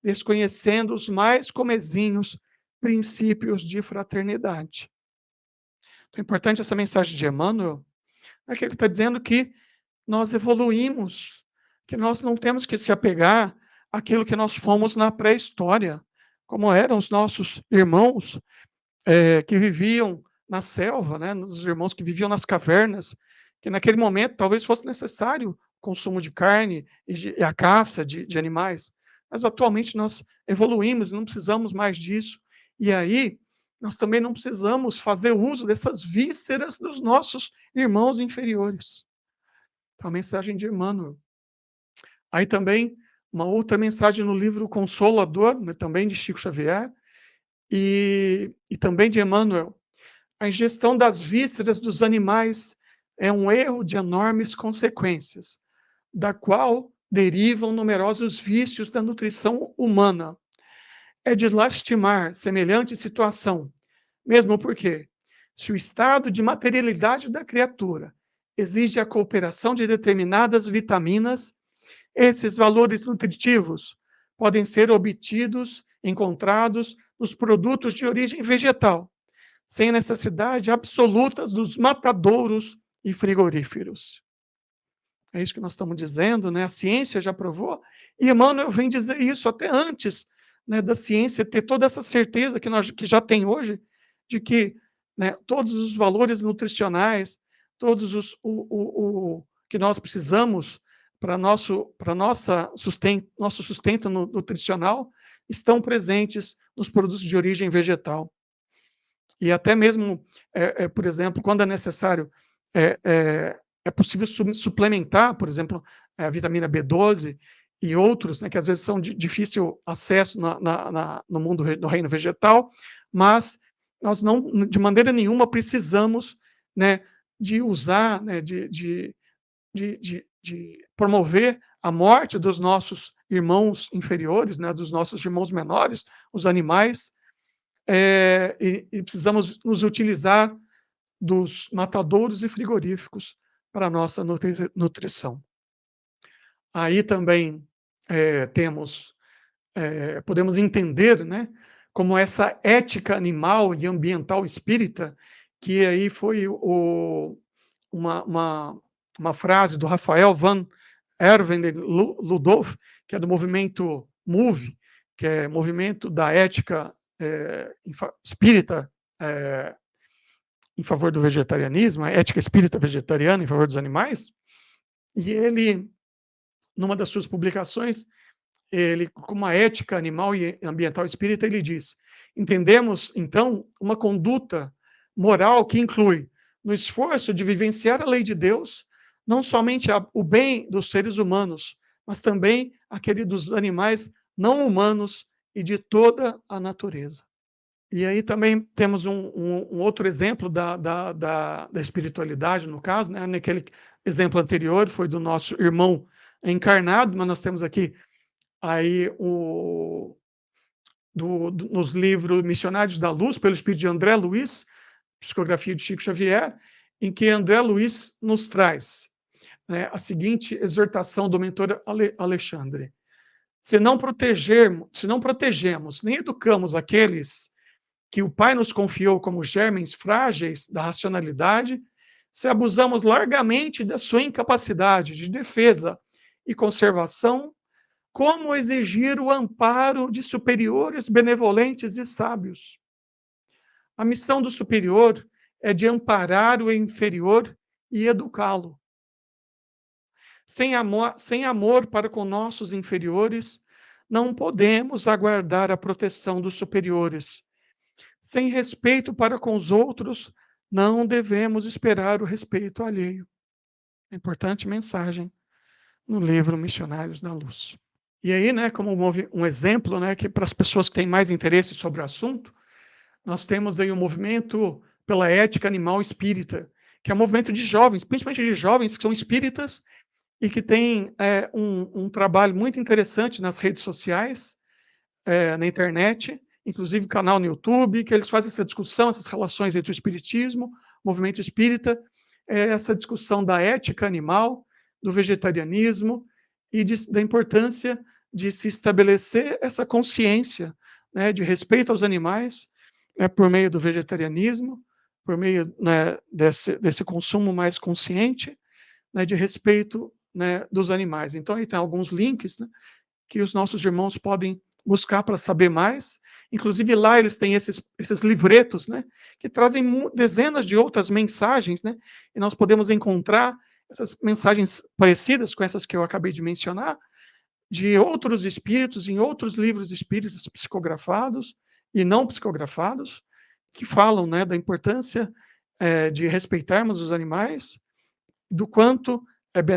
desconhecendo os mais comezinhos princípios de fraternidade. Então, é importante essa mensagem de Emmanuel, é que ele está dizendo que nós evoluímos, que nós não temos que se apegar àquilo que nós fomos na pré-história, como eram os nossos irmãos que viviam na selva, né, os irmãos que viviam nas cavernas, que naquele momento talvez fosse necessário o consumo de carne e a caça de animais, mas atualmente nós evoluímos e não precisamos mais disso. E aí, nós também não precisamos fazer uso dessas vísceras dos nossos irmãos inferiores. Então, a mensagem de Emmanuel. Aí também, uma outra mensagem no livro Consolador, né, também de Chico Xavier, e também de Emmanuel. A ingestão das vísceras dos animais é um erro de enormes consequências, da qual derivam numerosos vícios da nutrição humana. É de lastimar semelhante situação, mesmo porque, se o estado de materialidade da criatura exige a cooperação de determinadas vitaminas, esses valores nutritivos podem ser obtidos, encontrados nos produtos de origem vegetal, sem necessidade absoluta dos matadouros e frigoríferos. É isso que nós estamos dizendo, né? A ciência já provou, e Emmanuel vem dizer isso até antes, né, da ciência ter toda essa certeza que já tem hoje, de que, né, todos os valores nutricionais, todos o que nós precisamos para nosso sustento nutricional estão presentes nos produtos de origem vegetal. E até mesmo, por exemplo, quando é necessário, é possível suplementar, por exemplo, a vitamina B12 e outros, né, que às vezes são de difícil acesso no mundo do reino vegetal, mas nós não, de maneira nenhuma, precisamos, né, de usar, né, de promover a morte dos nossos irmãos inferiores, né, dos nossos irmãos menores, os animais, e precisamos nos utilizar dos matadouros e frigoríficos para a nossa nutrição. Aí também podemos entender, né, como essa ética animal e ambiental espírita, que aí foi uma frase do Rafael van Erving-Ludolf, que é do movimento MOVE, que é Movimento da Ética Espírita em favor do vegetarianismo, a ética espírita vegetariana em favor dos animais, e ele, numa das suas publicações, ele, como a ética animal e ambiental espírita, ele diz: entendemos, então, uma conduta moral que inclui, no esforço de vivenciar a lei de Deus, não somente o bem dos seres humanos, mas também aquele dos animais não humanos e de toda a natureza. E aí também temos um outro exemplo da espiritualidade, no caso, né? Naquele exemplo anterior foi do nosso irmão encarnado, mas nós temos aqui aí nos livros Missionários da Luz, pelo espírito de André Luiz, psicografia de Chico Xavier, em que André Luiz nos traz, né, a seguinte exortação do mentor Alexandre: se não protegemos nem educamos aqueles que o Pai nos confiou como germens frágeis da racionalidade, se abusamos largamente da sua incapacidade de defesa e conservação, como exigir o amparo de superiores benevolentes e sábios? A missão do superior é de amparar o inferior e educá-lo. Sem amor para com nossos inferiores, não podemos aguardar a proteção dos superiores. Sem respeito para com os outros, não devemos esperar o respeito alheio. Importante mensagem no livro Missionários da Luz. E aí, né, como um exemplo, né, que para as pessoas que têm mais interesse sobre o assunto, nós temos aí o movimento pela ética animal espírita, que é um movimento de jovens, principalmente de jovens que são espíritas e que têm um trabalho muito interessante nas redes sociais, na internet, inclusive canal no YouTube, que eles fazem essa discussão, essas relações entre o espiritismo, o movimento espírita, essa discussão da ética animal, do vegetarianismo e da importância de se estabelecer essa consciência, né, de respeito aos animais, né, por meio do vegetarianismo, por meio, né, desse consumo mais consciente, né, de respeito, né, dos animais. Então, aí tem alguns links, né, que os nossos irmãos podem buscar para saber mais. Inclusive, lá eles têm esses livretos, né, que trazem dezenas de outras mensagens, né, e nós podemos encontrar essas mensagens parecidas com essas que eu acabei de mencionar, de outros espíritos, em outros livros espíritas psicografados e não psicografados, que falam, né, da importância de respeitarmos os animais, do quanto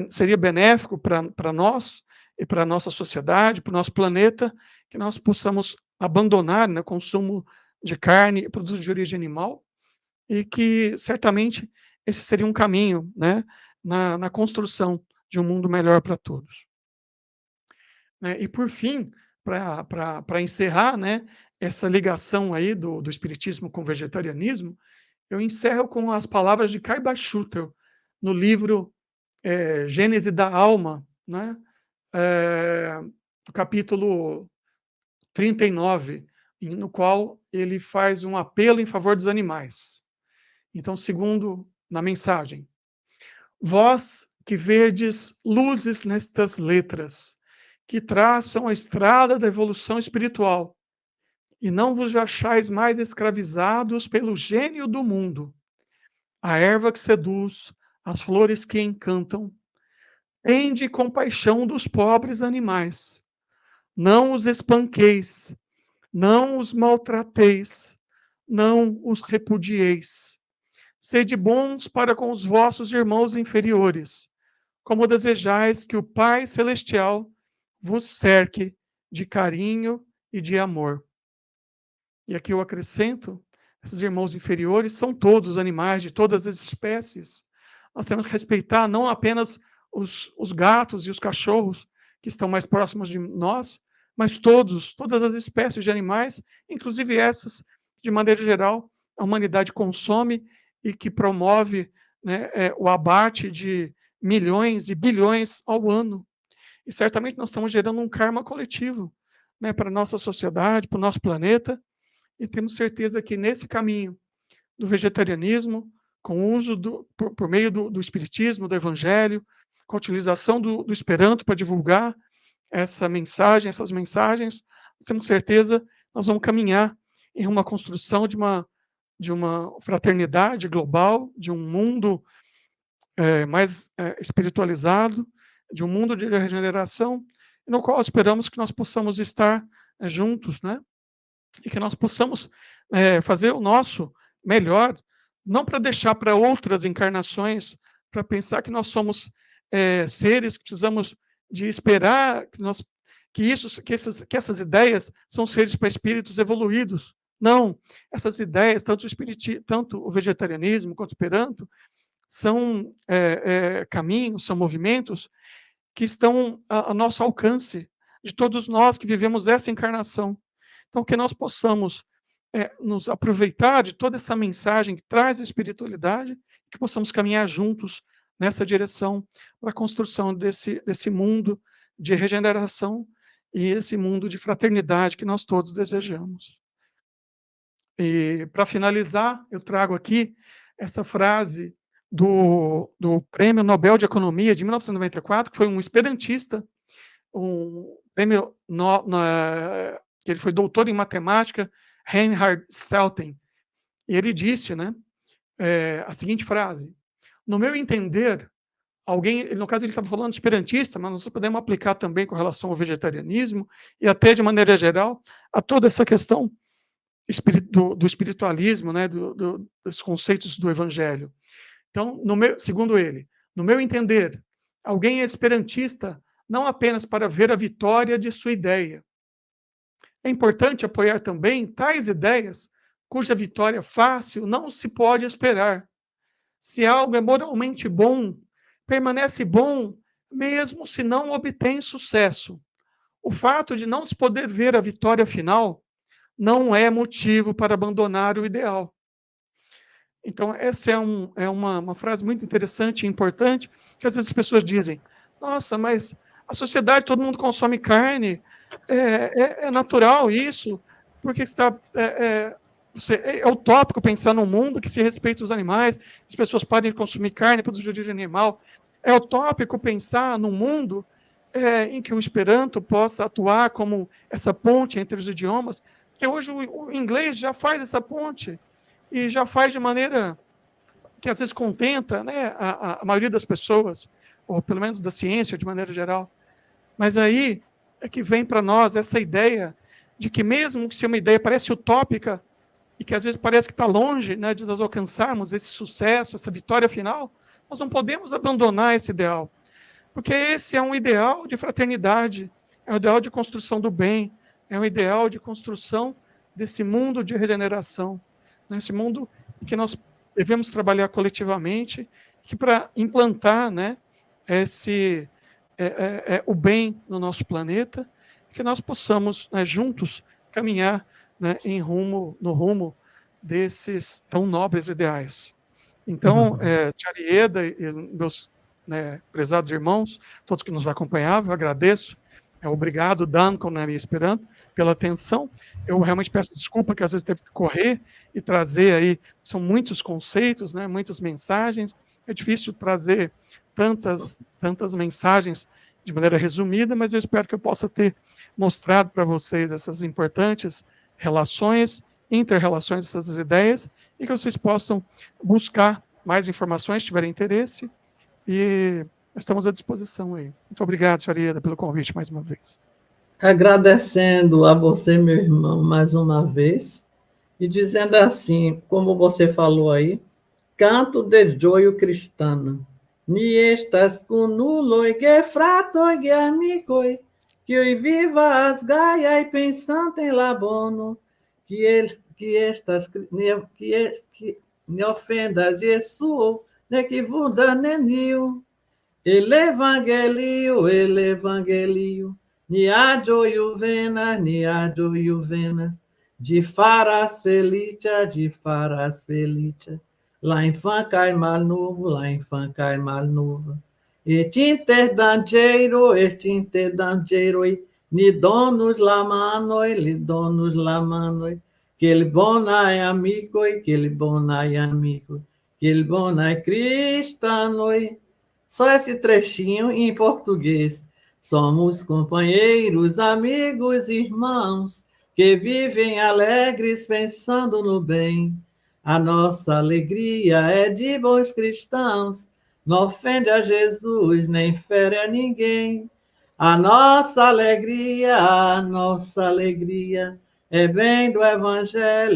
seria benéfico para nós e para a nossa sociedade, para o nosso planeta, que nós possamos abandonar, né, o consumo de carne e produtos de origem animal, e que certamente esse seria um caminho, né, na construção de um mundo melhor para todos. Né? E por fim, para encerrar, né, essa ligação aí do espiritismo com o vegetarianismo, eu encerro com as palavras de Kai Baschutel, no livro Gênese da Alma, né, no capítulo 39, no qual ele faz um apelo em favor dos animais. Então, segundo na mensagem: vós que verdes luzes nestas letras, que traçam a estrada da evolução espiritual, e não vos achais mais escravizados pelo gênio do mundo, a erva que seduz, as flores que encantam, tende compaixão dos pobres animais. Não os espanqueis, não os maltrateis, não os repudieis. Sede bons para com os vossos irmãos inferiores, como desejais que o Pai Celestial vos cerque de carinho e de amor. E aqui eu acrescento, esses irmãos inferiores são todos os animais de todas as espécies. Nós temos que respeitar não apenas os gatos e os cachorros que estão mais próximos de nós, mas todas as espécies de animais, inclusive essas, de maneira geral, a humanidade consome e que promove, né, o abate de milhões e bilhões ao ano. E certamente nós estamos gerando um karma coletivo, né, para a nossa sociedade, para o nosso planeta, e temos certeza que nesse caminho do vegetarianismo, com o uso por meio do espiritismo, do evangelho, com a utilização do Esperanto para divulgar essas mensagens, temos certeza nós vamos caminhar em uma construção de uma fraternidade global, de um mundo mais espiritualizado, de um mundo de regeneração, no qual esperamos que nós possamos estar juntos, né? E que nós possamos fazer o nosso melhor, não para deixar para outras encarnações, para pensar que nós somos seres que precisamos de esperar que essas ideias são seres para espíritos evoluídos. Não, essas ideias, tanto o vegetarianismo quanto o Esperanto, são caminhos, são movimentos que estão a nosso alcance, de todos nós que vivemos essa encarnação. Então, que nós possamos nos aproveitar de toda essa mensagem que traz a espiritualidade, que possamos caminhar juntos nessa direção para a construção desse mundo de regeneração e esse mundo de fraternidade que nós todos desejamos. E, para finalizar, eu trago aqui essa frase do Prêmio Nobel de Economia de 1994, que foi um esperantista, um prêmio que ele foi doutor em matemática, Reinhard Selten, e ele disse, né, a seguinte frase: no meu entender, no caso ele estava falando de esperantista, mas nós podemos aplicar também com relação ao vegetarianismo e até de maneira geral a toda essa questão do espiritualismo, né, dos conceitos do evangelho. Então, segundo ele, no meu entender, alguém é esperantista não apenas para ver a vitória de sua ideia. É importante apoiar também tais ideias cuja vitória fácil não se pode esperar. Se algo é moralmente bom, permanece bom mesmo se não obtém sucesso. O fato de não se poder ver a vitória final não é motivo para abandonar o ideal. Então, essa é uma frase muito interessante e importante, que às vezes as pessoas dizem: nossa, mas a sociedade, todo mundo consome carne, é natural isso, porque é utópico pensar num mundo que se respeita os animais, as pessoas parem de consumir carne, produtos de origem animal. É utópico pensar num mundo em que o Esperanto possa atuar como essa ponte entre os idiomas, que hoje o inglês já faz essa ponte, e já faz de maneira que às vezes contenta, né, a maioria das pessoas, ou pelo menos da ciência de maneira geral. Mas aí é que vem para nós essa ideia de que mesmo que se uma ideia parece utópica, e que às vezes parece que está longe, né, de nós alcançarmos esse sucesso, essa vitória final, nós não podemos abandonar esse ideal. Porque esse é um ideal de fraternidade, é um ideal de construção do bem, é um ideal de construção desse mundo de regeneração, né, esse mundo em que nós devemos trabalhar coletivamente, que para implantar, né, o bem no nosso planeta, que nós possamos, né, juntos caminhar, né, no rumo desses tão nobres ideais. Então, Tia Arieda e meus, né, prezados irmãos, todos que nos acompanhavam, eu agradeço. Obrigado, Duncan, né, me esperando, pela atenção. Eu realmente peço desculpa que às vezes teve que correr e trazer aí, são muitos conceitos, né, muitas mensagens. É difícil trazer tantas mensagens de maneira resumida, mas eu espero que eu possa ter mostrado para vocês essas importantes relações, inter-relações dessas ideias, e que vocês possam buscar mais informações, se tiverem interesse, e estamos à disposição aí. Muito obrigado, senhora Ieda, pelo convite mais uma vez. Agradecendo a você, meu irmão, mais uma vez, e dizendo assim, como você falou aí, canto de joio cristana, ni estas cunuloi, que fratoi, que amicoi, que oi viva as gaia e pensante em labono, que ne ofendas Jesu, ne que vunda nenil, ele evangelio, ni ajoio venas, de faras felicia, lá em Fancai mal novo, este dangeiro, ni donos la manoi, que ele bonai amigo, que ele bonai cristanoi. Só esse trechinho em português. Somos companheiros, amigos, irmãos, que vivem alegres pensando no bem. A nossa alegria é de bons cristãos, não ofende a Jesus, nem fere a ninguém. A nossa alegria é bem do Evangelho,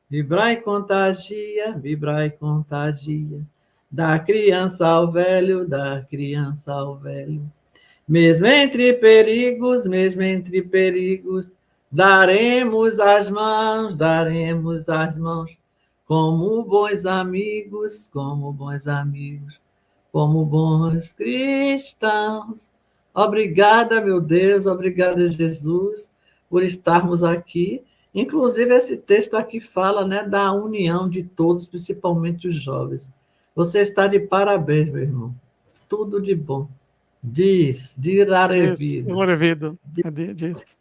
vibrai contagia, da criança ao velho, mesmo entre perigos, daremos as mãos, como bons amigos, como bons cristãos. Obrigada, meu Deus, obrigada, Jesus, por estarmos aqui. Inclusive, esse texto aqui fala, né, da união de todos, principalmente os jovens. Você está de parabéns, meu irmão. Tudo de bom. Diz, de Irarevido. Diz.